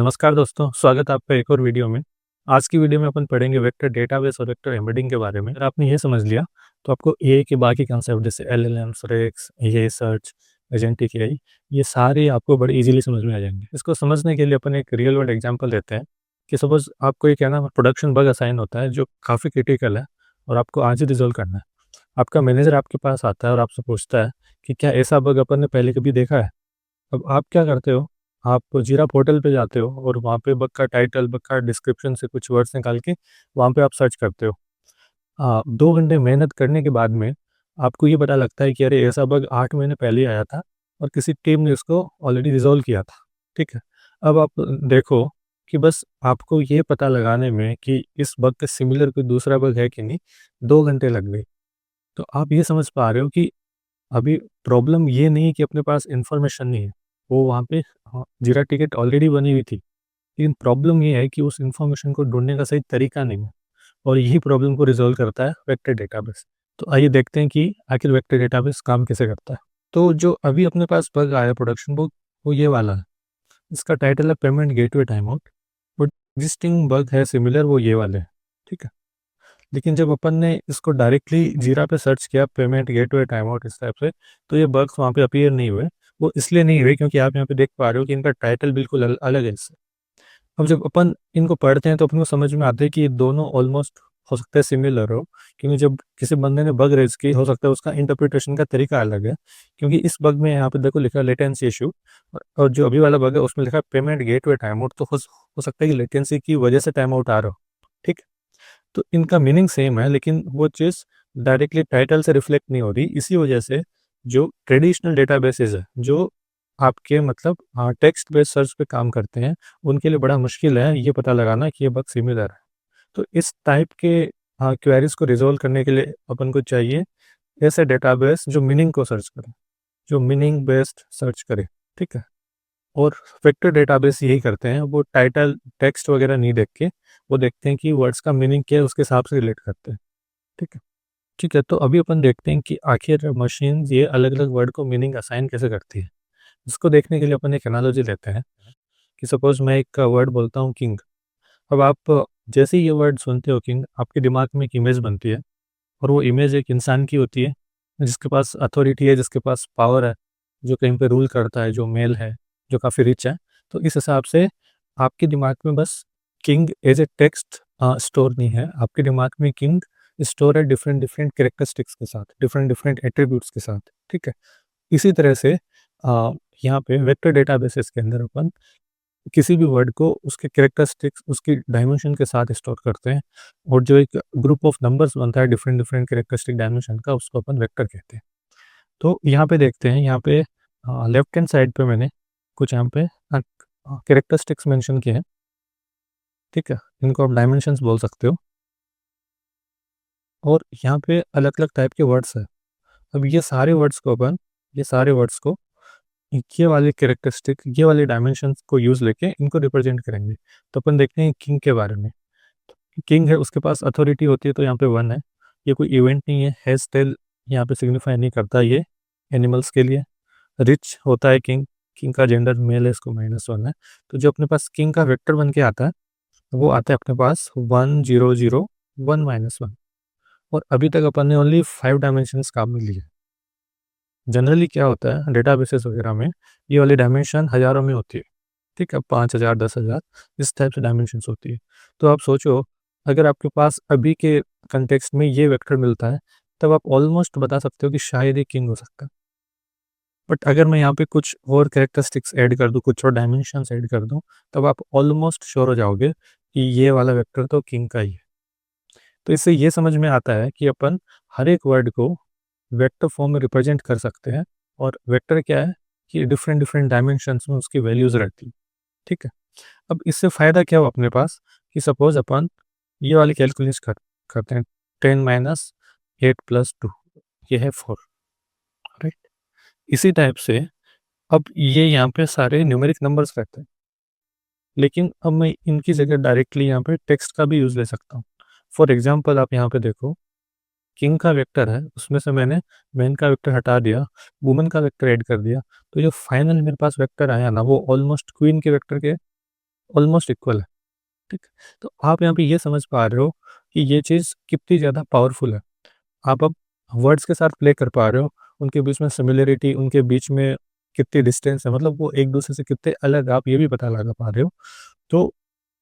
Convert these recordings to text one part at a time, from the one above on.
नमस्कार दोस्तों, स्वागत है आपका एक और वीडियो में। आज की वीडियो में अपन पढ़ेंगे वेक्टर डेटाबेस और वेक्टर एम्बेडिंग के बारे में। अगर आपने ये समझ लिया तो आपको एआई के बाकी कंसेप्ट जैसे एलएलएम्स, रेक्स, एआई सर्च, एजेंटिक एआई ये सारे आपको बड़े इजीली समझ में आ जाएंगे। इसको समझने के लिए अपन एक रियल वर्ल्ड एग्जांपल लेते हैं कि सपोज आपको ये कहना प्रोडक्शन बग असाइन होता है जो काफ़ी क्रिटिकल है और आपको आज ही रिजोल्व करना है। आपका मैनेजर आपके पास आता है और आपसे पूछता है कि क्या ऐसा बग अपन ने पहले कभी देखा है। अब आप क्या करते हो, आप जीरा पोर्टल पे जाते हो और वहाँ पे बग का टाइटल, बग का डिस्क्रिप्शन से कुछ वर्ड्स निकाल के वहाँ पे आप सर्च करते हो। 2 घंटे मेहनत करने के बाद में आपको ये पता लगता है कि अरे ऐसा बग 8 महीने पहले ही आया था और किसी टीम ने इसको ऑलरेडी रिज़ॉल्व किया था, ठीक है? अब आप देखो कि बस आपको ये पता लगाने में कि इस बग के सिमिलर कोई दूसरा बग है कि नहीं, 2 घंटे लग गए। तो आप ये समझ पा रहे हो कि अभी प्रॉब्लम ये नहीं है कि अपने पास इन्फॉर्मेशन नहीं है, वो वहाँ पे जीरा टिकट ऑलरेडी बनी हुई थी। लेकिन प्रॉब्लम ये है कि उस इन्फॉर्मेशन को ढूँढने का सही तरीका नहीं है और यही प्रॉब्लम को रिज़ॉल्व करता है वेक्टर डेटाबेस। तो आइए देखते हैं कि आखिर वेक्टर डेटाबेस काम कैसे करता है। तो जो अभी अपने पास बग आया प्रोडक्शन बुक वो ये वाला है। इसका टाइटल है payment gateway time out. But existing bug है सिमिलर वो ये वाले हैं, ठीक है? लेकिन जब अपन ने इसको डायरेक्टली जीरा पे सर्च किया पेमेंट गेटवे टाइम आउट इस टाइप से, तो ये बग्स वहाँ पे अपीयर नहीं हुए। वो इसलिए नहीं हुए क्योंकि आप यहाँ पे देख पा रहे हो कि इनका टाइटल बिल्कुल अलग है इससे। अब जब अपन इनको पढ़ते हैं तो अपन को समझ में आता है कि ये दोनों ऑलमोस्ट हो सकता है सिमिलर हो, क्योंकि जब किसी बंदे ने बग रेज की हो सकता है उसका इंटरप्रिटेशन का तरीका अलग है। क्योंकि इस बग में यहाँ पे देखो लिखा है लेटेंसी इशू, और जो अभी वाला बग है उसमें लिखा है पेमेंट गेटवे टाइम आउट। तो हो सकता है कि लेटेंसी की वजह से टाइम आउट आ रहा हो, ठीक। तो इनका मीनिंग सेम है लेकिन वो चीज़ डायरेक्टली टाइटल से रिफ्लेक्ट नहीं हो रही। इसी वजह से जो ट्रेडिशनल डेटाबेसेस है जो आपके मतलब टेक्स्ट बेस्ड सर्च पे काम करते हैं, उनके लिए बड़ा मुश्किल है ये पता लगाना कि ये बग सिमिलर है। तो इस टाइप के क्वेरीज को रिजोल्व करने के लिए अपन को चाहिए ऐसे डेटाबेस जो मीनिंग को सर्च करे, जो मीनिंग बेस्ड सर्च करे, ठीक है। और वेक्टर डेटाबेस यही करते हैं, वो टाइटल टेक्स्ट वगैरह नहीं देख के वो देखते हैं कि वर्ड्स का मीनिंग क्या है उसके हिसाब से रिलेट करते हैं, ठीक है। ठीक है, तो अभी अपन देखते हैं कि आखिर मशीन ये अलग अलग वर्ड को मीनिंग असाइन कैसे करती है। इसको देखने के लिए अपन एक एनालॉजी लेते हैं कि सपोज मैं एक वर्ड बोलता हूँ किंग। अब आप जैसे ही ये वर्ड सुनते हो किंग, आपके दिमाग में एक इमेज बनती है और वो इमेज एक इंसान की होती है जिसके पास अथॉरिटी है, जिसके पास पावर है, जो कहीं पे रूल करता है, जो मेल है, जो काफ़ी रिच है। तो इस हिसाब से आपके दिमाग में बस king as a text store नहीं है, आपके दिमाग में किंग स्टोर है डिफरेंट डिफरेंट कैरेक्टरिस्टिक्स के साथ, डिफरेंट डिफरेंट एट्रीब्यूट्स के साथ, ठीक है। इसी तरह से यहाँ पे वेक्टर डेटाबेसेस के अंदर अपन किसी भी वर्ड को उसके कैरेक्टरिस्टिक्स, उसकी डायमेंशन के साथ स्टोर करते हैं और जो एक ग्रुप ऑफ नंबर्स बनता है डिफरेंट डिफरेंट कैरेक्टरिस्टिक डायमेंशन का, उसको अपन वेक्टर कहते हैं। तो यहाँ पे देखते हैं, यहाँ पे लेफ्ट हैंड साइड पे मैंने कुछ यहाँ पे कैरेक्टरिस्टिक्स मेंशन किए हैं, ठीक है। इनको आप डायमेंशंस बोल सकते हो और यहाँ पे अलग अलग टाइप के वर्ड्स हैं। अब ये सारे वर्ड्स को ये वाले कैरेक्टरिस्टिक, ये वाले डायमेंशंस को यूज़ लेके इनको रिप्रेजेंट करेंगे। तो अपन देखते हैं किंग के बारे में। किंग है, उसके पास अथॉरिटी होती है तो यहाँ पे 1 है। ये कोई इवेंट नहीं है, हैज़ टेल यहाँ पे सिग्निफाई नहीं करता ये एनिमल्स के लिए। रिच होता है किंग, किंग का जेंडर मेल है, इसको -1 है। तो जो अपने पास किंग का वेक्टर बन के आता है वो आता है अपने पास 1 0 0 1 -1। और अभी तक अपन ने ओनली 5 डायमेंशंस काम में लिए। जनरली क्या होता है डेटाबेसेस वगैरह में, ये वाली डायमेंशन हज़ारों में होती है, ठीक है, 5,000 10,000 इस टाइप से डायमेंशंस होती है। तो आप सोचो, अगर आपके पास अभी के कंटेक्स्ट में ये वेक्टर मिलता है, तब आप ऑलमोस्ट बता सकते हो कि शायद ये किंग हो सकता है। बट अगर मैं यहाँ पे कुछ और कैरेक्टरिस्टिक्स ऐड कर दूँ, कुछ और डायमेंशंस ऐड कर दूँ, तब आप ऑलमोस्ट श्योर हो जाओगे कि ये वाला वेक्टर तो किंग का ही है। तो इससे ये समझ में आता है कि अपन हर एक वर्ड को वेक्टर फॉर्म में रिप्रेजेंट कर सकते हैं। और वेक्टर क्या है कि डिफरेंट डिफरेंट डायमेंशंस में उसकी वैल्यूज रहती है, ठीक है। अब इससे फ़ायदा क्या हो अपने पास कि सपोज अपन ये वाली कैलकुलेशन करते हैं, 10 - 8 + 2 ये है 4, राइट। इसी टाइप से अब ये यहाँ पे सारे न्यूमेरिक नंबर्स रहते हैं, लेकिन अब मैं इनकी जगह डायरेक्टली यहाँ पे टेक्स्ट का भी यूज़ ले सकता हूँ। फॉर एग्जाम्पल आप यहाँ पे देखो, किंग का वेक्टर है, उसमें से मैंने मैन का वेक्टर हटा दिया, वुमन का वेक्टर ऐड कर दिया। तो जो फाइनल मेरे पास वेक्टर आया ना, वो ऑलमोस्ट क्वीन के वेक्टर के ऑलमोस्ट इक्वल है। ठीक है? तो आप यहाँ पे ये समझ पा रहे हो कि ये चीज़ कितनी ज़्यादा पावरफुल है। आप अब वर्ड्स के साथ प्ले कर पा रहे हो, उनके बीच में सिमिलरिटी, उनके बीच में कितनी डिस्टेंस है, मतलब वो एक-दूसरे से कितने अलग, आप ये भी पता लगा पा रहे हो। तो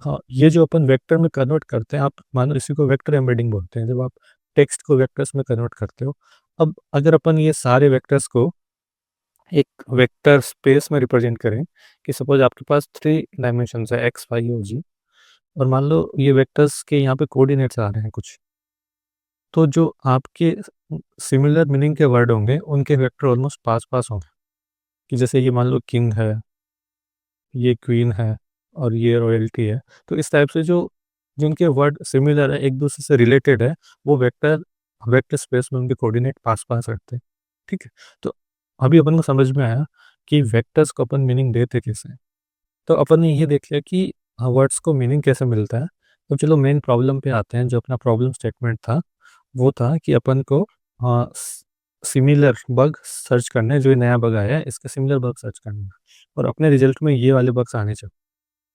हाँ, ये जो अपन वेक्टर में कन्वर्ट करते हैं, आप मानो इसी को वेक्टर एम्बेडिंग बोलते हैं, जब आप टेक्स्ट को वेक्टर्स में कन्वर्ट करते हो। अब अगर अपन ये सारे वेक्टर्स को एक वेक्टर स्पेस में रिप्रेजेंट करें कि सपोज़ आपके पास 3 डायमेंशंस है एक्स, वाई और ज़ेड, और मान लो ये वेक्टर्स के यहाँ पे कोऑर्डिनेट्स आ रहे हैं कुछ, तो जो आपके सिमिलर मीनिंग के वर्ड होंगे, उनके वेक्टर ऑलमोस्ट पास-पास होंगे, कि जैसे ये मान लो किंग है, ये क्वीन है और ये रॉयल्टी है। तो इस टाइप से जो जिनके वर्ड सिमिलर है, एक-दूसरे से रिलेटेड है, वो वेक्टर वेक्टर स्पेस में उनके कोऑर्डिनेट पास-पास रखते हैं। ठीक है? तो अभी अपन को समझ में आया कि वेक्टर्स को अपन मीनिंग देते कैसे हैं। तो अपन ने ये देख लिया कि वर्ड्स को मीनिंग कैसे मिलता है। तो चलो मेन प्रॉब्लम पे आते हैं, जो अपना प्रॉब्लम स्टेटमेंट था, वो था कि अपन को सिमिलर बग सर्च करना है, जो ये नया बग आया है, इसके सिमिलर बग सर्च करना है और अपने रिजल्ट में ये वाले बग्स आने चाहिए,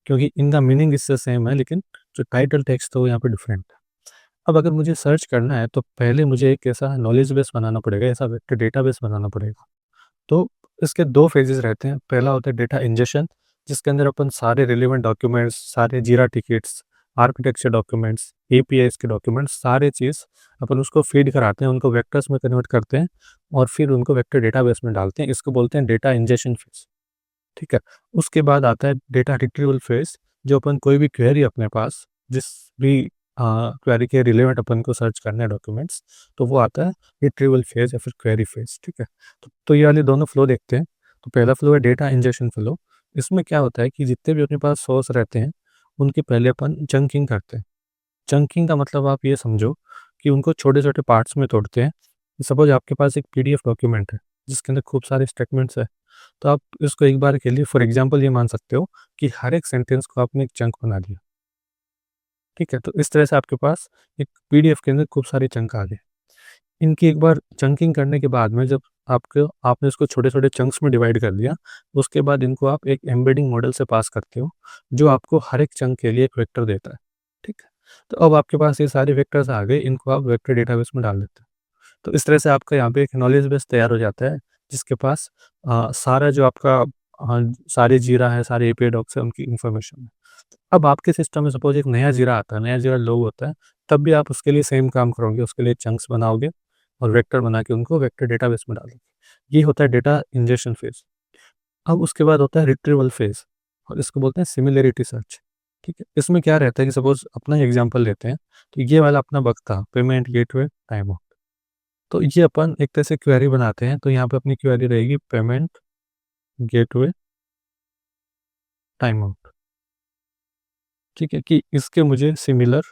क्योंकि इनका मीनिंग इससे सेम है, लेकिन जो टाइटल टेक्स्ट है वो यहाँ पे डिफरेंट है। अब अगर मुझे सर्च करना है, तो पहले मुझे एक ऐसा नॉलेज बेस बनाना पड़ेगा, ऐसा वेक्टर डेटाबेस बनाना पड़ेगा। तो इसके 2 फेजेज़ रहते हैं। पहला होता है डेटा इंजेशन, जिसके अंदर अपन सारे रिलेवेंट डॉक्यूमेंट्स, सारे जीरा टिकट्स, आर्किटेक्चर डॉक्यूमेंट्स, एपीआईज़ के डॉक्यूमेंट्स, सारे चीज़ अपन उसको फीड कराते हैं, उनको वेक्टर्स में कन्वर्ट करते हैं और फिर उनको वेक्टर डेटाबेस में डालते हैं। इसको बोलते हैं डेटा इंजेशन फेज़। ठीक है? उसके बाद आता है डेटा रिट्रीवल फेज़, जो अपन कोई भी क्वेरी अपने पास, जिस भी क्वेरी के रिलेवेंट अपन को सर्च करना है डॉक्यूमेंट्स, तो वो आता है रिट्रीवल फेज़ या फिर क्वेरी फेज़। ठीक है? तो ये वाले दोनों फ्लो देखते हैं। तो पहला फ्लो है डेटा इंजेक्शन फ्लो। इसमें क्या होता है कि जितने भी अपने पास सोर्स रहते हैं, उनकी पहले अपन चंकिंग करते हैं। चंकिंग का मतलब आप ये समझो कि उनको छोटे-छोटे पार्ट्स में तोड़ते हैं। सपोज़ आपके पास एक पीडीएफ डॉक्यूमेंट है, जिसके अंदर खूब सारे स्टेटमेंट्स हैं। तो आप इसको एक बार के लिए फॉर एग्ज़ाम्पल ये मान सकते हो कि हर एक सेंटेंस को आपने एक चंक बना दिया। ठीक है? तो इस तरह से आपके पास एक पीडीएफ के अंदर खूब सारे चंक आ गए। इनकी एक बार चंकिंग करने के बाद में, जब आपको आपने इसको छोटे-छोटे चंक्स में डिवाइड कर दिया, उसके बाद इनको आप एक एम्बेडिंग मॉडल से पास करते हो, जो आपको हर एक चंक के लिए एक वेक्टर देता है। ठीक है? तो अब आपके पास ये सारे वेक्टर्स आ गए, इनको आप वेक्टर डेटाबेस में डाल देते हो। तो इस तरह से आपका यहाँ पे एक नॉलेज बेस तैयार हो जाता है, जिसके पास सारा जो आपका सारे जीरा है, सारे एपीआई डॉक्स है, उनकी इन्फॉर्मेशन है। अब आपके सिस्टम में सपोज़ एक नया जीरा आता है, नया जीरा लोग होता है, तब भी आप उसके लिए सेम काम करोगे, उसके लिए चंक्स बनाओगे और वेक्टर बना के उनको वेक्टर डेटाबेस में डालोगे। ये होता है डेटा इंजेक्शन फेज़। अब उसके बाद होता है रिट्रीवल फेज़ और इसको बोलते हैं सिमिलैरिटी सर्च। ठीक है? इसमें क्या रहता है कि सपोज़ अपना ही एग्ज़ाम्पल लेते हैं, तो ये वाला अपना बग था, पेमेंट गेटवे टाइम आउट। तो ये अपन एक तरह से क्वेरी बनाते हैं, तो यहाँ पे अपनी क्वेरी रहेगी पेमेंट गेटवे टाइम आउट। ठीक है? कि इसके मुझे सिमिलर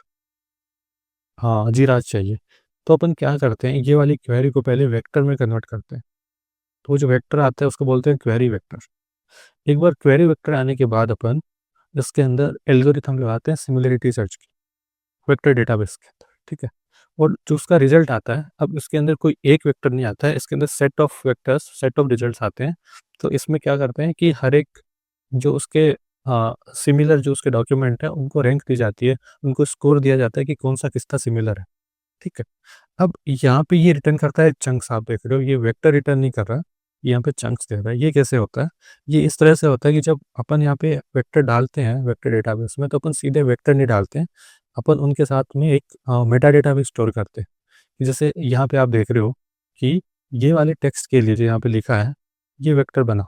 जीरास चाहिए। तो अपन क्या करते हैं, ये वाली क्वेरी को पहले वेक्टर में कन्वर्ट करते हैं। तो वो जो वेक्टर आता है उसको बोलते हैं क्वेरी वेक्टर। एक बार क्वेरी वेक्टर आने के बाद अपन इसके अंदर एल्गोरिथम लगाते हैं सिमिलैरिटी सर्च की, वेक्टर डेटाबेस के अंदर। ठीक है? और जो उसका रिजल्ट आता है, अब इसके अंदर कोई एक वेक्टर नहीं आता है, इसके अंदर set of vectors, set of results आते हैं। तो इसमें क्या करते हैं कि हर एक जो उसके सिमिलर जो उसके डॉक्यूमेंट है, उनको रैंक दी जाती है, उनको स्कोर दिया जाता है कि कौन-सा किसका सिमिलर है। ठीक है? अब यहाँ पे ये रिटर्न करता है चंक्स, आप देख रहे हो, ये वेक्टर रिटर्न नहीं कर रहा, यहाँ पे चंक्स दे रहा है। ये कैसे होता है? ये इस तरह से होता है कि जब अपन यहाँ पे वेक्टर डालते हैं वेक्टर डेटाबेस में, तो अपन सीधे वेक्टर नहीं डालते हैं, अपन उनके साथ में एक मेटा डेटा भी स्टोर करते हैं। कि जैसे यहाँ पे आप देख रहे हो कि ये वाले टेक्स्ट के लिए जो यहाँ पे लिखा है, ये वेक्टर बना।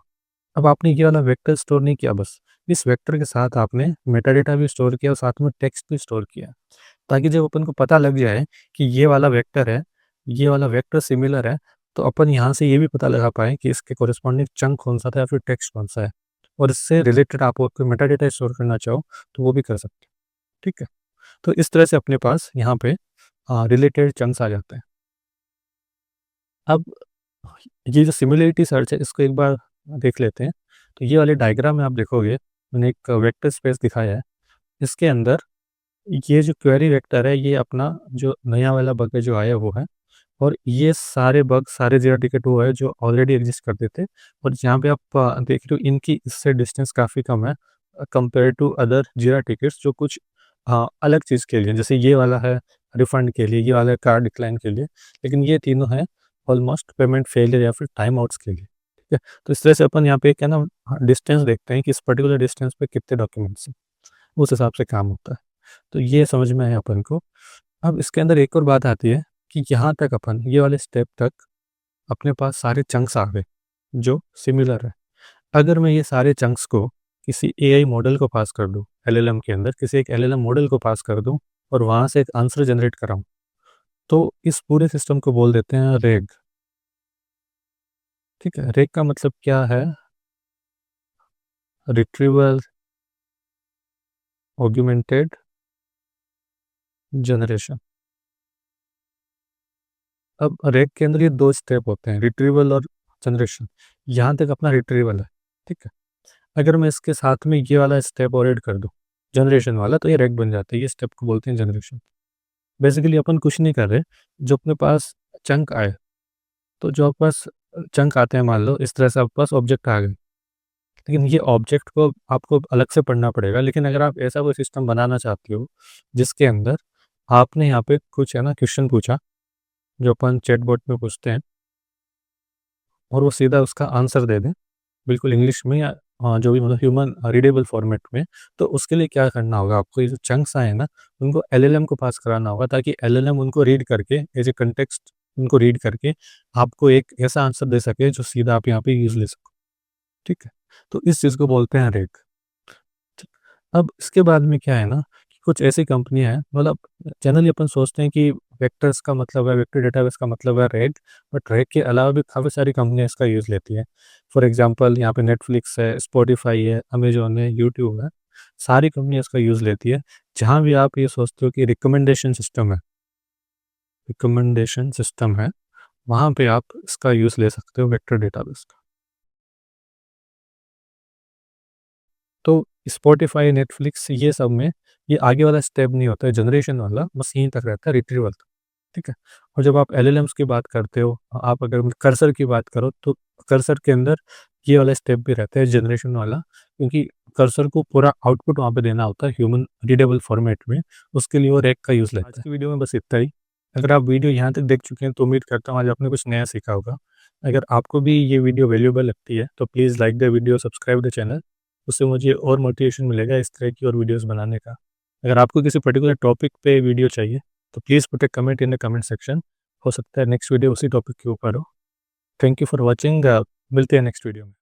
अब आपने ये वाला वेक्टर स्टोर नहीं किया बस, इस वेक्टर के साथ आपने मेटा डेटा भी स्टोर किया और साथ में टेक्स्ट भी स्टोर किया। ताकि जब अपन को पता लग जाए कि ये वाला वेक्टर है, ये वाला वेक्टर सिमिलर है, तो अपन यहाँ से ये भी पता लगा पाएँ कि इसके कॉरेस्पॉन्डिंग चंक कौन-सा था या फिर टेक्स्ट कौन-सा है। और इससे रिलेटेड आप कोई मेटा डेटा स्टोर करना चाहो, तो वो भी कर सकते हो। ठीक है? तो इस तरह से अपने पास यहाँ पे रिलेटेड चंक्स आ जाते हैं। अब ये जो सिमिलैरिटी सर्च है, इसको एक बार देख लेते हैं। तो ये वाले डायग्राम में आप देखोगे, मैंने एक वेक्टर स्पेस दिखाया है। इसके अंदर ये जो क्वेरी वेक्टर है, ये अपना जो नया वाला बग है जो आया वो है, और ये सारे बग, सारे जीरा टिकेट वो है जो ऑलरेडी एग्जिस्ट करते थे। और जहाँ पे आप देख रहे हो, इनकी इससे डिस्टेंस काफ़ी कम है। कंपेयर टू अदर जीरा टिकट्स जो कुछ अलग चीज़ के लिए, जैसे ये वाला है रिफंड के लिए, ये वाला है कार डिक्लाइन के लिए, लेकिन ये तीनों हैं ऑलमोस्ट पेमेंट फेलियर या फिर टाइम आउट्स के लिए। ठीक है, तो इस तरह से अपन यहाँ पे क्या ना डिस्टेंस देखते हैं कि इस पर्टिकुलर डिस्टेंस पे कितने डॉक्यूमेंट्स हैं, उस हिसाब से काम होता है। तो ये समझ में आया अपन को। अब इसके अंदर एक और बात आती है कि यहाँ तक अपन ये वाले स्टेप तक अपने पास सारे चंक्स आ गए जो सिमिलर है। अगर मैं ये सारे चंक्स को किसी एआई मॉडल को पास कर दूँ, एलएलएम के अंदर किसी एक एलएलएम मॉडल को पास कर दूँ और वहाँ से एक आंसर जनरेट कराऊँ, तो इस पूरे सिस्टम को बोल देते हैं रेग। ठीक है, रेग का मतलब क्या है? Retrieval augmented generation. अब रेग के अंदर ये 2 स्टेप होते हैं, रिट्रीवल और जनरेशन। यहाँ तक अपना रिट्रीवल है, ठीक है। अगर मैं इसके साथ में ये वाला स्टेप और ऐड कर दूँ, जनरेशन वाला, तो ये रेग बन जाता है। ये स्टेप को बोलते हैं जनरेशन। बेसिकली अपन कुछ नहीं कर रहे, जो अपने पास चंक आए, तो जो आपके पास चंक आते हैं, मान लो इस तरह से आपके पास ऑब्जेक्ट आ गए, लेकिन ये ऑब्जेक्ट को आपको अलग से पढ़ना पड़ेगा। लेकिन अगर आप ऐसा कोई सिस्टम बनाना चाहते हो जिसके अंदर आपने यहाँ पे कुछ है ना क्वेश्चन पूछा, जो अपन चैटबॉट में पूछते हैं, और वो सीधा उसका आंसर दे दें बिल्कुल इंग्लिश में या जो भी मतलब ह्यूमन रीडेबल फॉर्मेट में, तो उसके लिए क्या करना होगा आपको? ये जो चंक्स आए हैं ना, उनको एलएलएम को पास कराना होगा, ताकि एलएलएम उनको रीड करके एज ए कंटेक्स्ट उनको रीड करके आपको एक ऐसा आंसर दे सके जो सीधा आप यहाँ पे यूज़ ले सको। ठीक है, तो इस चीज़ को बोलते हैं रेग। अब इसके बाद में क्या है ना कि कुछ ऐसी कंपनियां हैं, मतलब जनरली अपन सोचते हैं कि वेक्टर्स का मतलब है, वेक्टर डेटाबेस का मतलब है रेग, बट रेग के अलावा भी काफ़ी सारी कंपनियां इसका यूज़ लेती हैं। फॉर एग्जांपल यहाँ पे नेटफ्लिक्स है, स्पॉटिफाई है, अमेजोन है, यूट्यूब है, सारी कंपनियां इसका यूज़ लेती है। जहाँ भी आप ये सोचते हो कि रिकमेंडेशन सिस्टम है, वहाँ पे आप इसका यूज़ ले सकते हो, वेक्टर डेटाबेस का। तो स्पॉटिफ़ाई, नेटफ्लिक्स, ये सब में ये आगे वाला स्टेप नहीं होता है जनरेशन वाला, बस यहीं तक रहता है, रिट्रीवल तक। ठीक है? और जब आप एलएलएम्स की बात करते हो, आप अगर कर्सर की बात करो, तो कर्सर के अंदर ये वाला स्टेप भी रहता है जनरेशन वाला, क्योंकि कर्सर को पूरा आउटपुट वहाँ पे देना होता है ह्यूमन रीडेबल फॉर्मेट में, उसके लिए वो रैग का यूज़ लेता है। आज की वीडियो में बस इतना ही। अगर आप वीडियो यहाँ तक देख चुके हैं तो उम्मीद करता हूँ आज आपने कुछ नया सीखा होगा। अगर आपको भी ये वीडियो वैल्यूएबल लगती है तो please like the video, subscribe the channel. उससे मुझे और मोटिवेशन मिलेगा इस तरह की और वीडियोस बनाने का। अगर आपको किसी पर्टिकुलर टॉपिक पे वीडियो चाहिए तो please put A comment in the comment section. हो सकता है नेक्स्ट वीडियो उसी टॉपिक के ऊपर हो। Thank you for watching. मिलते हैं नेक्स्ट वीडियो में।